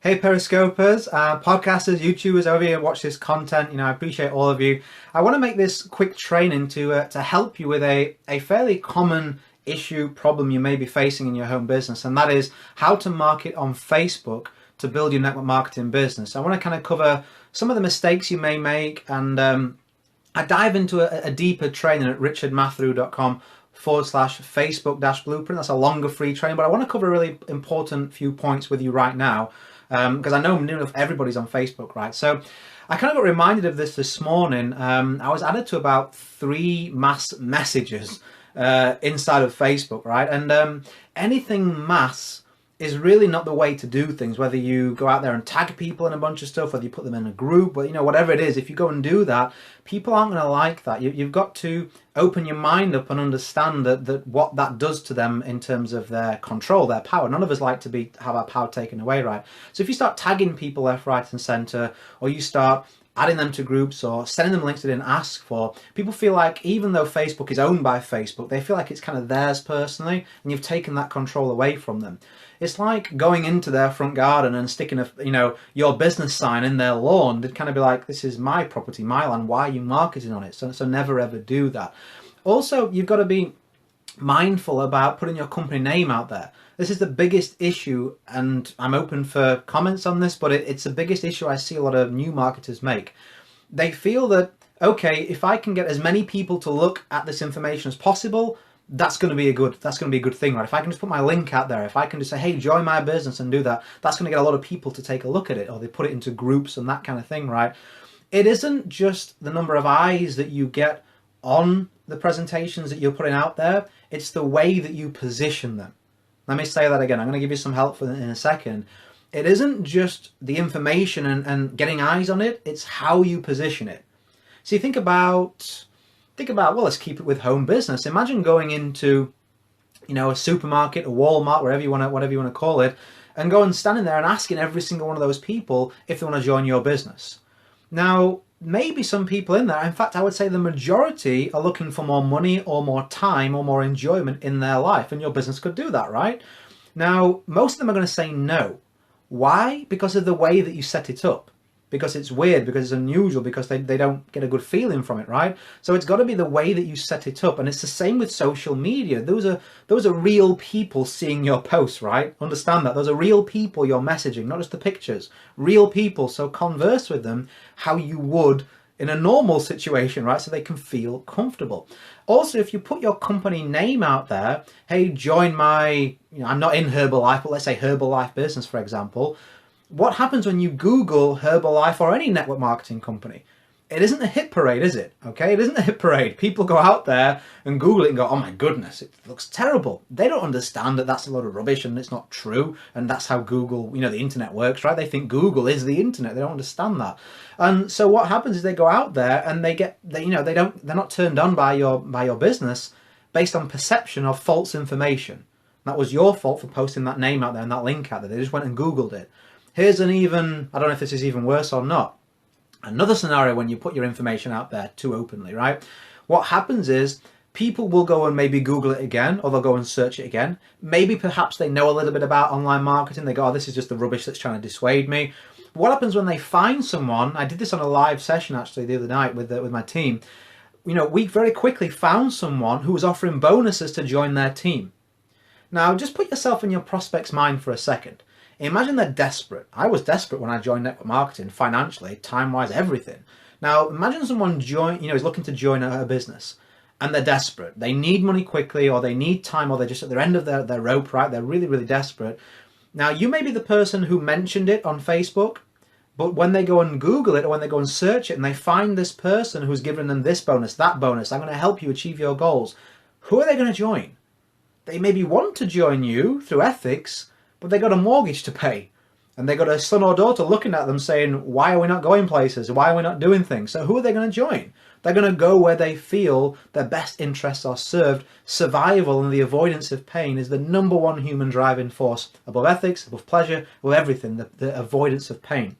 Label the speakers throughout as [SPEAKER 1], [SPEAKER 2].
[SPEAKER 1] Hey Periscopers, podcasters, YouTubers over here watch this content. I appreciate all of you. I want to make this quick training to help you with a fairly common issue, problem you may be facing in your home business, and that is how to market on Facebook to build your network marketing business. I want to kind of cover some of the mistakes you may make, and I dive into a deeper training at richardmathew.com/Facebook-blueprint. That's a longer free training, but I want to cover a really important few points with you right now. Because I know near enough everybody's on Facebook, right? So I kind of got reminded of this morning. I was added to about 3 mass messages inside of Facebook, right? And anything mass is really not the way to do things. Whether you go out there and tag people in a bunch of stuff, whether you put them in a group, but whatever it is, if you go and do that, people aren't going to like that. You've got to open your mind up and understand that what that does to them in terms of their control, their power. None of us like to have our power taken away, right? So if you start tagging people left, right, and center, or you start adding them to groups or sending them links they didn't ask for, people feel like even though Facebook is owned by Facebook, they feel like it's kind of theirs personally, and you've taken that control away from them. It's like going into their front garden and sticking your business sign in their lawn. They'd kind of be like, this is my property, my land, why are you marketing on it? So never ever do that. Also, you've got to be mindful about putting your company name out there. This is the biggest issue, and I'm open for comments on this, but it's the biggest issue I see a lot of new marketers make. They feel that, okay, if I can get as many people to look at this information as possible, that's going to be a good thing, right? If I can just put my link out there, if I can just say, hey, join my business and do that, that's going to get a lot of people to take a look at it, or they put it into groups and that kind of thing, right? It isn't just the number of eyes that you get on the presentations that you're putting out there, it's the way that you position them. Let me say that again. I'm going to give you some help in a second. It isn't just the information and getting eyes on it, it's how you position it. See, think about, well, let's keep it with home business. Imagine going into, a supermarket, a Walmart, whatever you want to call it, and go and standing there and asking every single one of those people if they want to join your business. Now, maybe some people in there, in fact, I would say the majority are looking for more money or more time or more enjoyment in their life, and your business could do that, right? Now, most of them are going to say no. Why? Because of the way that you set it up. Because it's weird, because it's unusual, because they don't get a good feeling from it, right? So it's got to be the way that you set it up. And it's the same with social media. Those are real people seeing your posts, right? Understand that. Those are real people you're messaging, not just the pictures. Real people. So converse with them how you would in a normal situation, right? So they can feel comfortable. Also, if you put your company name out there, hey, join my, I'm not in Herbalife, but let's say Herbalife business, for example. What happens when you Google Herbalife or any network marketing company? It isn't a hit parade, is it? Okay, it isn't a hit parade. People go out there and Google it and go, oh my goodness, it looks terrible. They don't understand that that's a load of rubbish and it's not true. And that's how Google, the internet works, right? They think Google is the internet. They don't understand that. And so what happens is they go out there and they're not turned on by your business based on perception of false information. That was your fault for posting that name out there and that link out there. They just went and Googled it. Here's I don't know if this is even worse or not. Another scenario when you put your information out there too openly, right? What happens is people will go and maybe Google it again, or they'll go and search it again. Maybe perhaps they know a little bit about online marketing. They go, oh, this is just the rubbish that's trying to dissuade me. What happens when they find someone? I did this on a live session actually the other night with my team. We very quickly found someone who was offering bonuses to join their team. Now, just put yourself in your prospect's mind for a second. Imagine they're desperate. I was desperate when I joined network marketing, financially, time-wise, everything. Now, imagine someone is looking to join a business, and they're desperate. They need money quickly, or they need time, or they're just at their end of their rope, right? They're really, really desperate. Now, you may be the person who mentioned it on Facebook, but when they go and Google it, or when they go and search it, and they find this person who's giving them this bonus, that bonus, I'm going to help you achieve your goals, who are they going to join? They maybe want to join you through ethics, but they got a mortgage to pay, and they got a son or daughter looking at them saying, why are we not going places? Why are we not doing things? So who are they going to join? They're going to go where they feel their best interests are served. Survival and the avoidance of pain is the number one human driving force above ethics, above pleasure, above everything, the avoidance of pain.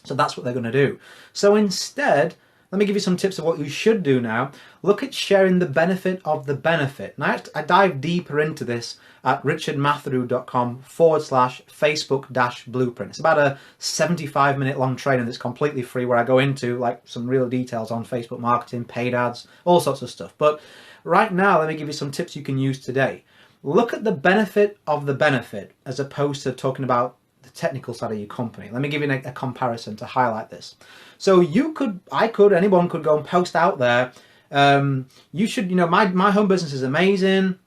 [SPEAKER 1] So that's what they're going to do. So instead, let me give you some tips of what you should do now. Look at sharing the benefit of the benefit. Now, I dive deeper into this at richardmatheru.com/Facebook-blueprint. It's about a 75-minute long training that's completely free, where I go into like some real details on Facebook marketing, paid ads, all sorts of stuff. But right now, let me give you some tips you can use today. Look at the benefit of the benefit as opposed to talking about the technical side of your company. Let me give you a comparison to highlight this. So anyone could go and post out there, you should, my home business is amazing,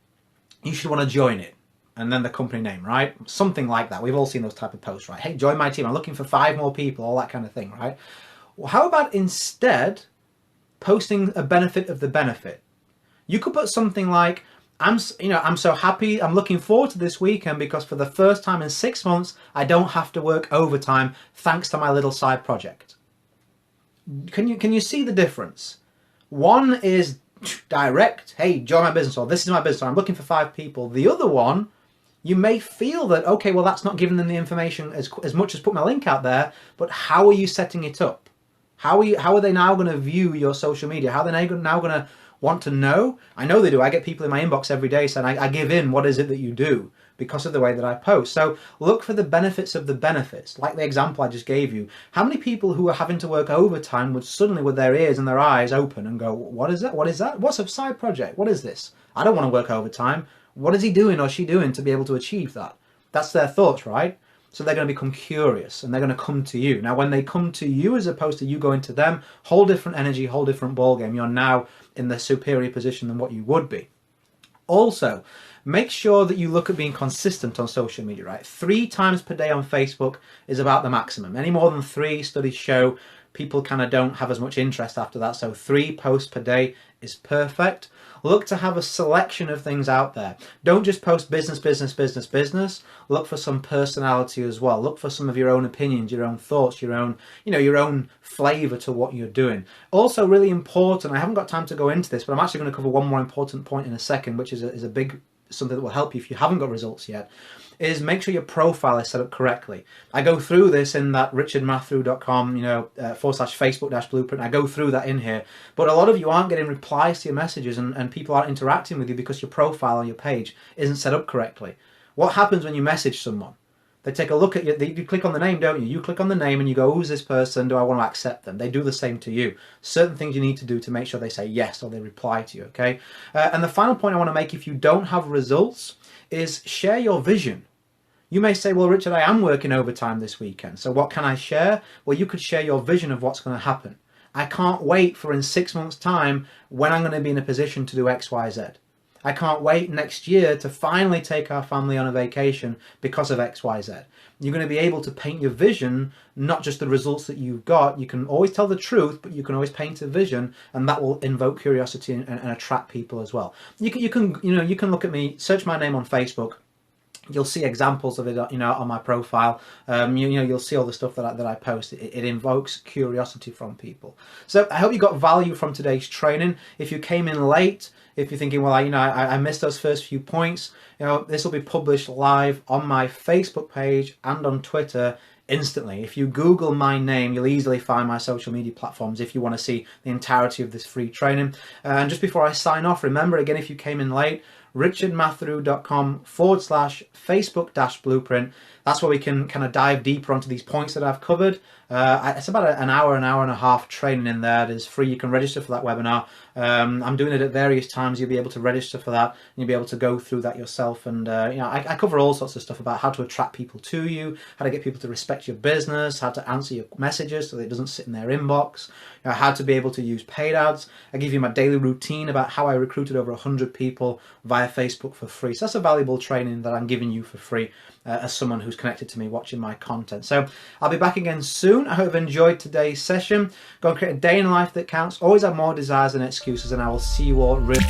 [SPEAKER 1] you should want to join it. And then the company name, right? Something like that. We've all seen those type of posts, right? Hey, join my team, I'm looking for 5 more people, all that kind of thing, right? Well, how about instead posting a benefit of the benefit? You could put something like, I'm so happy, I'm looking forward to this weekend because for the first time in 6 months, I don't have to work overtime thanks to my little side project. Can you see the difference? One is direct, hey, join my business, or this is my business, or I'm looking for 5 people. The other one, you may feel that, okay, well, that's not giving them the information as much as put my link out there, but how are you setting it up? How are they now going to view your social media? How are they now going to want to know? I know they do. I get people in my inbox every day saying, I give in, what is it that you do? Because of the way that I post. So look for the benefits of the benefits. Like the example I just gave you. How many people who are having to work overtime would suddenly, with their ears and their eyes open and go, what is that? What is that? What's a side project? What is this? I don't want to work overtime. What is he doing or she doing to be able to achieve that? That's their thoughts, right? So they're going to become curious and they're going to come to you. Now, when they come to you as opposed to you going to them, whole different energy, whole different ballgame. You're now in the superior position than what you would be. Also, make sure that you look at being consistent on social media, right? 3 times per day on Facebook is about the maximum. Any more than 3, studies show people kind of don't have as much interest after that. So 3 posts per day is perfect. Look to have a selection of things out there. Don't just post business, business, business, business. Look for some personality as well. Look for some of your own opinions, your own thoughts, your own flavor to what you're doing. Also really important, I haven't got time to go into this, but I'm actually going to cover one more important point in a second, which is a big something that will help you if you haven't got results yet, is make sure your profile is set up correctly. I go through this in that richardmatheru.com, /Facebook-blueprint. I go through that in here, but a lot of you aren't getting replies to your messages and people aren't interacting with you because your profile on your page isn't set up correctly. What happens when you message someone? They take a look at you, you click on the name, don't you? You click on the name and you go, who's this person? Do I want to accept them? They do the same to you. Certain things you need to do to make sure they say yes or they reply to you, okay? And the final point I want to make, if you don't have results, is share your vision. You may say, well, Richard, I am working overtime this weekend, so what can I share? Well, you could share your vision of what's going to happen. I can't wait for in 6 months' time when I'm going to be in a position to do X, Y, Z. I can't wait next year to finally take our family on a vacation because of X, Y, Z. You're going to be able to paint your vision, not just the results that you've got. You can always tell the truth, but you can always paint a vision, and that will invoke curiosity and attract people as well. You can look at me, search my name on Facebook. You'll see examples of it, on my profile. You'll see all the stuff that I post. It invokes curiosity from people. So I hope you got value from today's training. If you came in late, if you're thinking, well, I missed those first few points, this will be published live on my Facebook page and on Twitter instantly. If you Google my name, you'll easily find my social media platforms if you want to see the entirety of this free training. And just before I sign off, remember again, if you came in late, richardmatheru.com/Facebook-blueprint. That's where we can kind of dive deeper onto these points that I've covered. It's about an hour and a half training in there. It is free. You can register for that webinar. I'm doing it at various times. You'll be able to register for that. And you'll be able to go through that yourself. And I cover all sorts of stuff about how to attract people to you, how to get people to respect your business, how to answer your messages so that it doesn't sit in their inbox, how to be able to use paid ads. I give you my daily routine about how I recruited over 100 people via Facebook for free. So that's a valuable training that I'm giving you for free as someone who's connected to me watching my content. So I'll be back again soon. I hope you've enjoyed today's session. Go and create a day in life that counts. Always have more desires than excuses, and I will see you all really